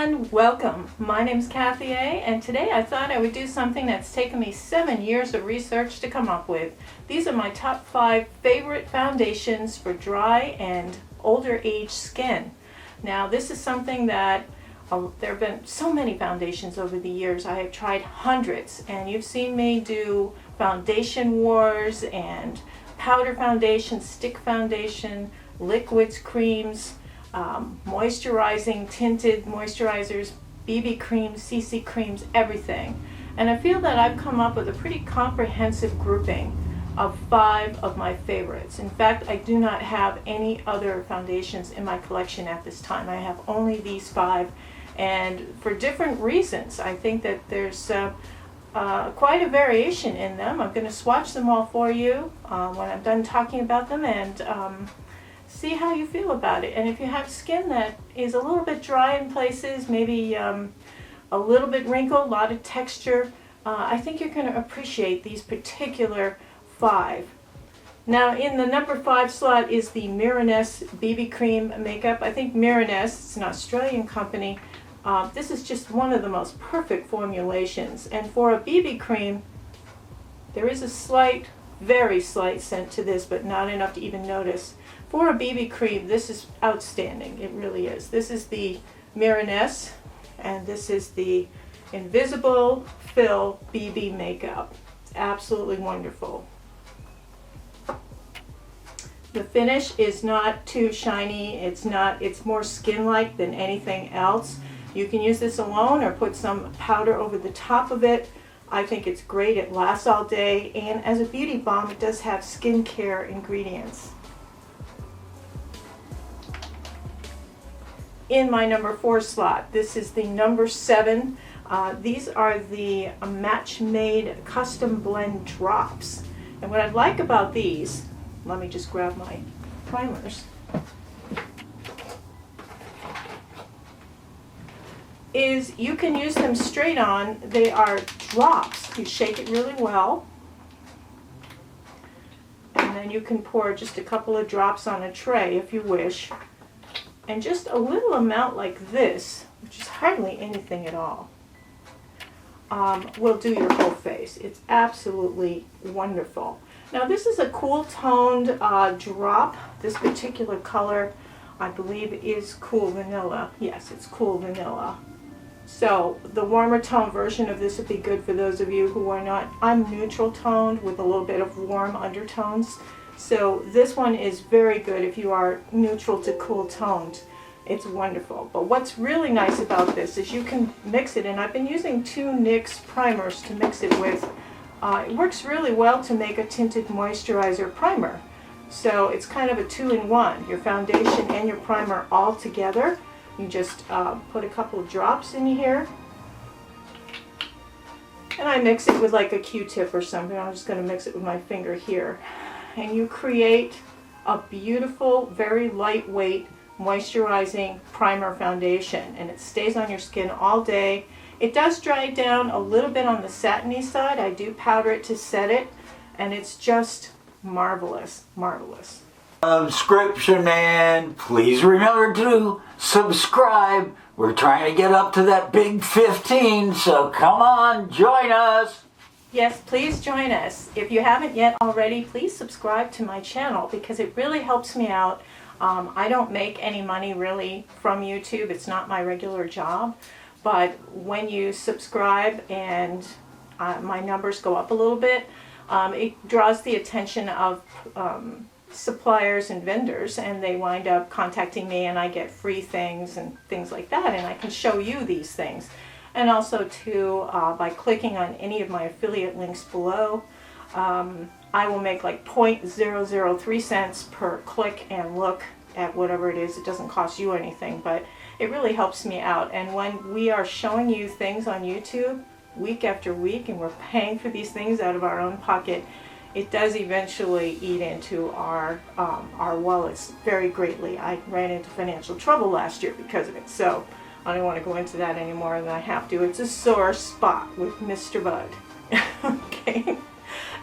everyone, welcome. My name's Kathy A, and today I thought I would do something that's taken me 7 years of research to come up with. These are my top 5 favorite foundations for dry and older age skin. Now this is something that there have been so many foundations over the years. I have tried hundreds, and you've seen me do foundation wars and powder foundation, stick foundation, liquids, creams, moisturizing, tinted moisturizers, BB creams, CC creams, everything. And I feel that I've come up with a pretty comprehensive grouping of 5 of my favorites. In fact, I do not have any other foundations in my collection at this time. I have only these 5, and for different reasons. I think that there's quite a variation in them. I'm going to swatch them all for you when I'm done talking about them, and see how you feel about it. And if you have skin that is a little bit dry in places, maybe a little bit wrinkled, a lot of texture, I think you're going to appreciate these particular 5. Now in the number 5 slot is the Miran BB Cream makeup. I think Miran, it's an Australian company. This is just one of the most perfect formulations. And for a BB cream, there is a slight, very slight scent to this, but not enough to even notice. For a BB cream, this is outstanding. It really is. This is the Miran, and this is the Invisible Fill BB Makeup. It's absolutely wonderful. The finish is not too shiny. It's more skin-like than anything else. You can use this alone or put some powder over the top of it. I think it's great. It lasts all day, and as a beauty balm, it does have skincare ingredients. In my number 4 slot, this is the number 7. These are the Match Made Custom Blend Drops. And what I like about these, let me just grab my primers, is you can use them straight on. They are drops. You shake it really well, and then you can pour just a couple of drops on a tray if you wish. And just a little amount like this, which is hardly anything at all, will do your whole face. It's absolutely wonderful. Now this is a cool toned drop. This particular color, I believe, is Cool Vanilla. Yes, it's Cool Vanilla. So the warmer tone version of this would be good for those of you who are not, I'm neutral toned with a little bit of warm undertones. So this one is very good if you are neutral to cool toned. It's wonderful. But what's really nice about this is you can mix it, and I've been using 2 NYX primers to mix it with. It works really well to make a tinted moisturizer primer. So it's kind of a 2-in-1, your foundation and your primer all together. You just put a couple of drops in here, and I mix it with like a Q-tip or something. I'm just going to mix it with my finger here. And you create a beautiful, very lightweight, moisturizing primer foundation, and it stays on your skin all day. It does dry down a little bit on the satiny side. I do powder it to set it, and it's just marvelous, marvelous. Subscription man, please remember to subscribe. We're trying to get up to that big 15, so come on, join us. Yes, please join us. If you haven't yet already, please subscribe to my channel because it really helps me out. I don't make any money really from YouTube. It's not my regular job. But when you subscribe and my numbers go up a little bit, it draws the attention of suppliers and vendors, and they wind up contacting me, and I get free things and things like that, and I can show you these things. And also too, by clicking on any of my affiliate links below, I will make like 0.003 cents per click and look at whatever it is. It doesn't cost you anything, but it really helps me out. And when we are showing you things on YouTube week after week, and we're paying for these things out of our own pocket, it does eventually eat into our wallets very greatly. I ran into financial trouble last year because of it, so I don't want to go into that anymore than I have to. It's a sore spot with Mr. Bud. Okay.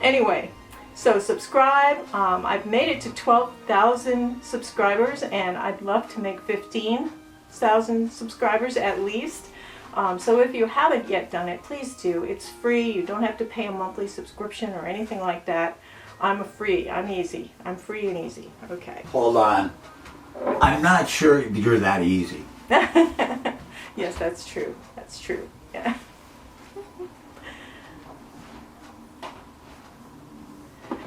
Anyway, so subscribe. I've made it to 12,000 subscribers, and I'd love to make 15. 1,000 subscribers at least. So if you haven't yet done it, please do. It's free. You don't have to pay a monthly subscription or anything like that. I'm easy. I'm free and easy. Okay. Hold on. I'm not sure you're that easy. Yes, that's true. That's true. Yeah.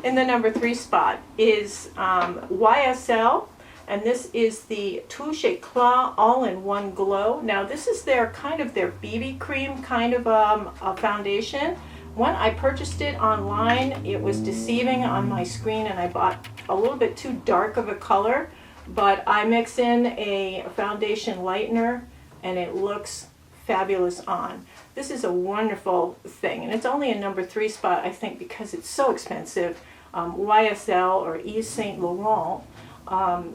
In the number 3 spot is YSL, and this is the Touche Eclat All-in-One Glow. Now this is their BB cream kind of a foundation. When I purchased it online, it was deceiving on my screen, and I bought a little bit too dark of a color, but I mix in a foundation lightener and it looks fabulous on. This is a wonderful thing, and it's only a number 3 spot, I think, because it's so expensive. YSL, or Yves Saint Laurent,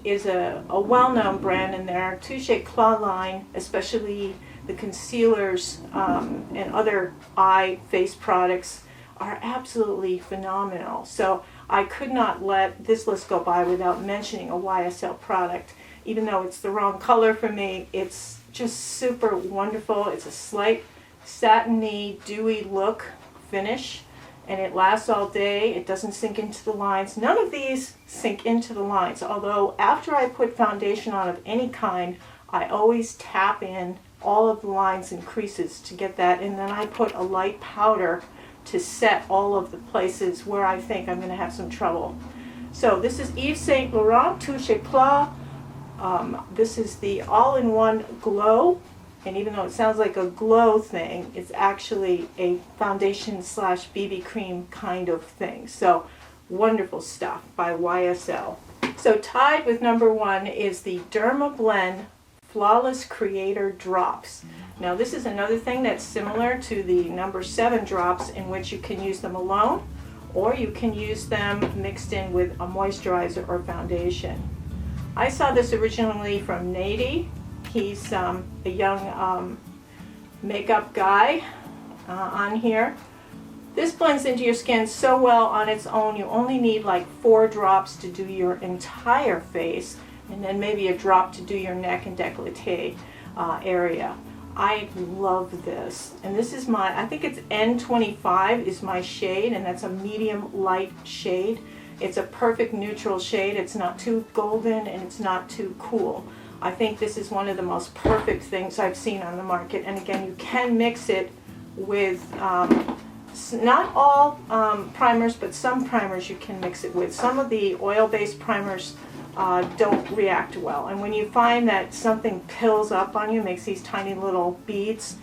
is a well-known brand in their Touche Eclat line, especially the concealers and other eye face products are absolutely phenomenal. So I could not let this list go by without mentioning a YSL product. Even though it's the wrong color for me, it's just super wonderful. It's a slight satiny, dewy look finish, and it lasts all day. It doesn't sink into the lines. None of these sink into the lines, although after I put foundation on of any kind, I always tap in all of the lines and creases to get that, and then I put a light powder to set all of the places where I think I'm going to have some trouble. So this is Yves Saint Laurent Touche Eclat. This is the all-in-one glow, and even though it sounds like a glow thing, it's actually a foundation slash BB cream kind of thing. So wonderful stuff by YSL. So tied with number 1 is the Dermablend Flawless Creator Drops. Now this is another thing that's similar to the number 7 drops, in which you can use them alone or you can use them mixed in with a moisturizer or foundation. I saw this originally from Nady. He's a young makeup guy on here. This blends into your skin so well on its own. You only need like 4 drops to do your entire face, and then maybe a drop to do your neck and décolleté area. I love this, and this is my, I think it's N25 is my shade, and that's a medium light shade. It's a perfect neutral shade. It's not too golden and it's not too cool. I think this is one of the most perfect things I've seen on the market, and again, you can mix it with not all primers, but some primers you can mix it with. Some of the oil-based primers don't react well, and when you find that something pills up on you, makes these tiny little beads,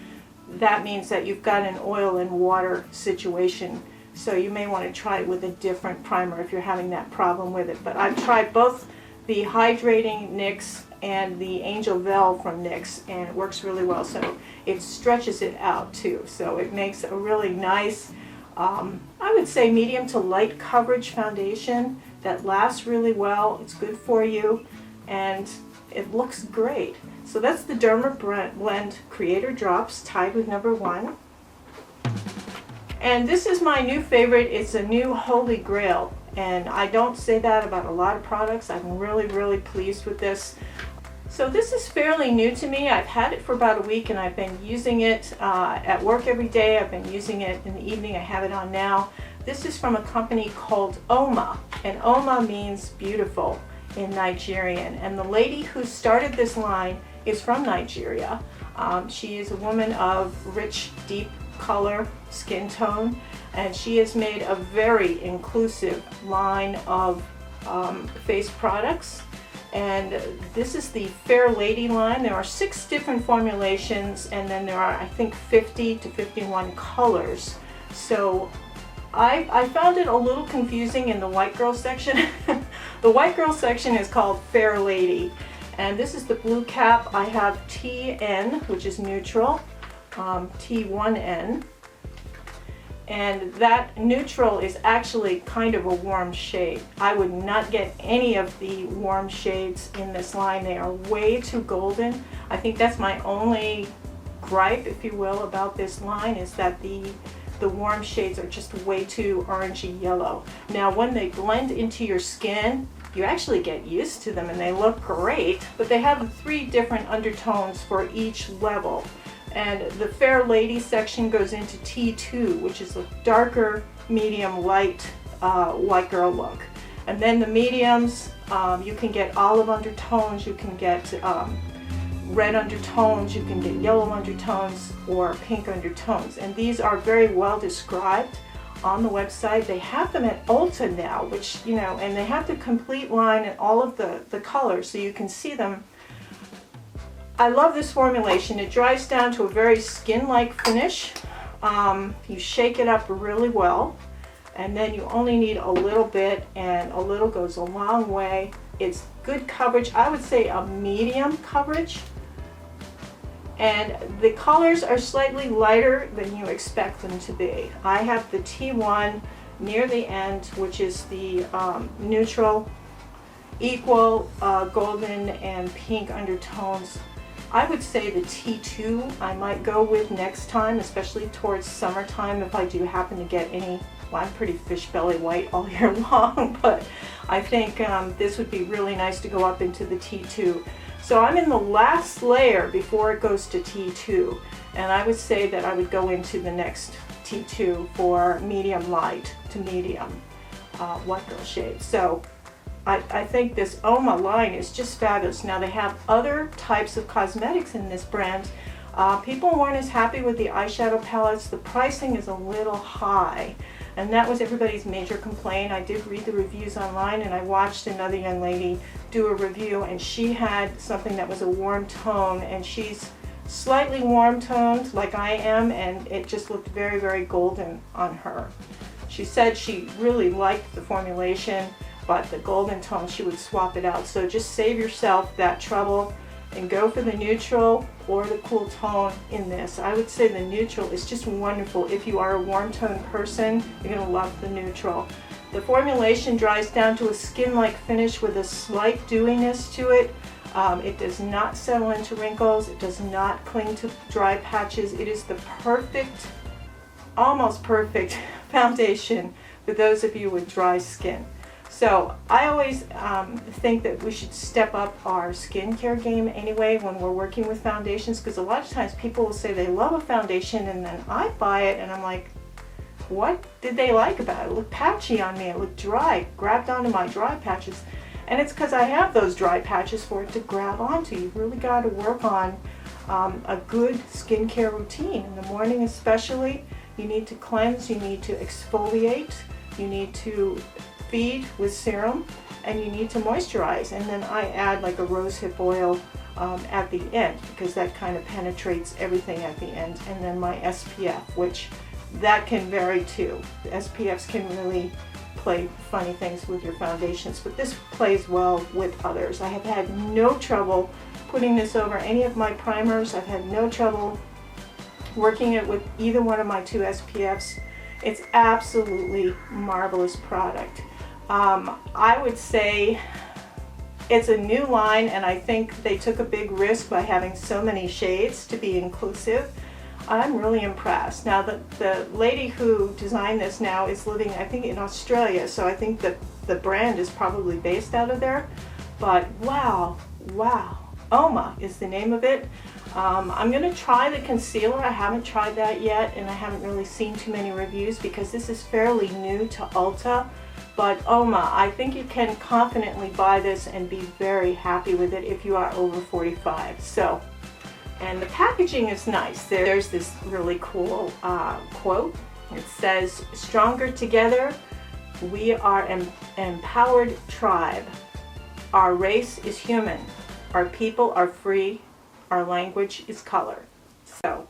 that means that you've got an oil and water situation. So you may want to try it with a different primer if you're having that problem with it. But I've tried both the hydrating NYX and the Angel Veil from NYX, and it works really well. So it stretches it out too. So it makes a really nice, I would say medium to light coverage foundation that lasts really well. It's good for you, and it looks great. So that's the Dermablend Creator Drops, tied with number 1. And this is my new favorite. It's a new holy grail, and I don't say that about a lot of products. I'm really, really pleased with this. So this is fairly new to me. I've had it for about a week, and I've been using it at work every day. I've been using it in the evening. I have it on now. This is from a company called Oma, and Oma means beautiful in Nigerian. And the lady who started this line is from Nigeria. She is a woman of rich, deep color, skin tone, and she has made a very inclusive line of face products. And this is the Fair Lady line. There are 6 different formulations, and then there are, I think, 50 to 51 colors. So I found it a little confusing in the white girl section. The white girl section is called Fair Lady, and this is the blue cap. I have TN, which is neutral, T1N, and that neutral is actually kind of a warm shade. I would not get any of the warm shades in this line. They are way too golden. I think that's my only gripe, if you will, about this line, is that the warm shades are just way too orangey yellow. Now when they blend into your skin, you actually get used to them and they look great, but they have 3 different undertones for each level. And the Fair Lady section goes into T2, which is a darker, medium, light, white girl look. And then the mediums, you can get olive undertones, you can get red undertones, you can get yellow undertones, or pink undertones. And these are very well described on the website. They have them at Ulta now, which, you know, and they have the complete line and all of the colors so you can see them. I love this formulation. It dries down to a very skin-like finish. You shake it up really well, and then you only need a little bit, and a little goes a long way. It's good coverage. I would say a medium coverage. And the colors are slightly lighter than you expect them to be. I have the T1 near the end, which is the neutral, equal golden and pink undertones. I would say the T2 I might go with next time, especially towards summertime if I do happen to get any. Well, I'm pretty fish belly white all year long, but I think this would be really nice to go up into the T2. So I'm in the last layer before it goes to T2, and I would say that I would go into the next T2 for medium light to medium white girl shade. So I think this Oma line is just fabulous. Now they have other types of cosmetics in this brand. People weren't as happy with the eyeshadow palettes. The pricing is a little high, and that was everybody's major complaint. I did read the reviews online, and I watched another young lady do a review, and she had something that was a warm tone, and she's slightly warm toned like I am, and it just looked very, very golden on her. She said she really liked the formulation, but the golden tone, she would swap it out. So just save yourself that trouble and go for the neutral or the cool tone in this. I would say the neutral is just wonderful. If you are a warm tone person, you're gonna love the neutral. The formulation dries down to a skin-like finish with a slight dewiness to it. It does not settle into wrinkles. It does not cling to dry patches. It is the perfect, almost perfect foundation for those of you with dry skin. So I always think that we should step up our skincare game anyway when we're working with foundations, because a lot of times people will say they love a foundation and then I buy it and I'm like, what did they like about it? It looked patchy on me, it looked dry, grabbed onto my dry patches. And it's because I have those dry patches for it to grab onto. You've really got to work on a good skincare routine. In the morning especially, you need to cleanse, you need to exfoliate, you need to feed with serum, and you need to moisturize. And then I add like a rosehip oil at the end, because that kind of penetrates everything at the end. And then my SPF, which that can vary too. The SPFs can really play funny things with your foundations, but this plays well with others. I have had no trouble putting this over any of my primers. I've had no trouble working it with either one of my 2 SPFs. It's absolutely marvelous product. I would say it's a new line, and I think they took a big risk by having so many shades to be inclusive. I'm really impressed. Now the lady who designed this now is living, I think, in Australia, so I think that the brand is probably based out of there. But wow, Oma is the name of it. I'm going to try the concealer. I haven't tried that yet, and I haven't really seen too many reviews because this is fairly new to Ulta. But Oma, I think you can confidently buy this and be very happy with it if you are over 45. So, and the packaging is nice. There's this really cool quote. It says, "Stronger together, we are an empowered tribe. Our race is human. Our people are free. Our language is color." So,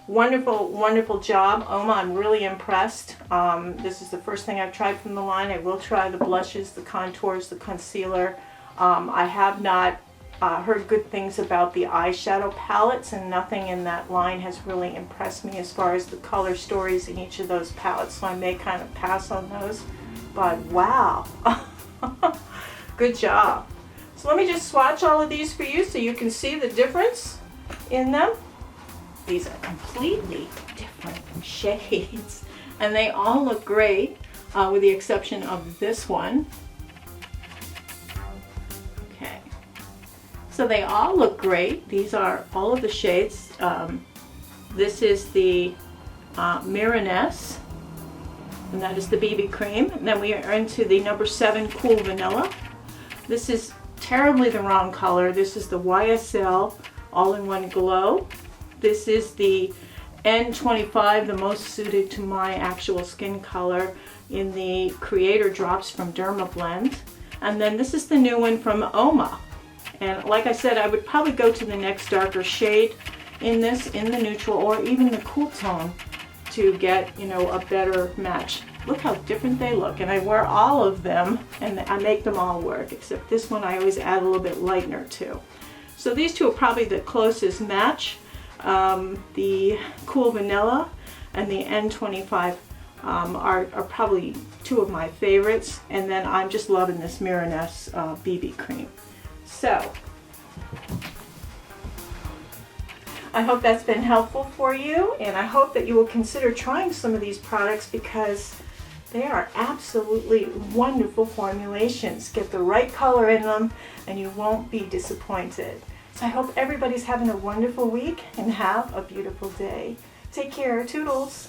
wonderful, wonderful job, Oma. I'm really impressed. This is the first thing I've tried from the line. I will try the blushes, the contours, the concealer. I have not heard good things about the eyeshadow palettes, and nothing in that line has really impressed me as far as the color stories in each of those palettes, so I may kind of pass on those. But wow, good job. So let me just swatch all of these for you so you can see the difference in them. These are completely different shades, and they all look great with the exception of this one. So they all look great. These are all of the shades. This is the Miran S, and that is the BB Cream. And then we are into the number 7 Cool Vanilla. This is terribly the wrong color. This is the YSL All-in-One Glow. This is the N25, the most suited to my actual skin color in the Creator Drops from Dermablend. And then this is the new one from Oma. And like I said, I would probably go to the next darker shade in this, in the neutral or even the cool tone to get, you know, a better match. Look how different they look. And I wear all of them and I make them all work, except this one I always add a little bit lightener to. So these two are probably the closest match. The Cool Vanilla and the N25 are probably two of my favorites. And then I'm just loving this Miran S BB Cream. So, I hope that's been helpful for you, and I hope that you will consider trying some of these products because they are absolutely wonderful formulations. Get the right color in them and you won't be disappointed. So I hope everybody's having a wonderful week and have a beautiful day. Take care. Toodles.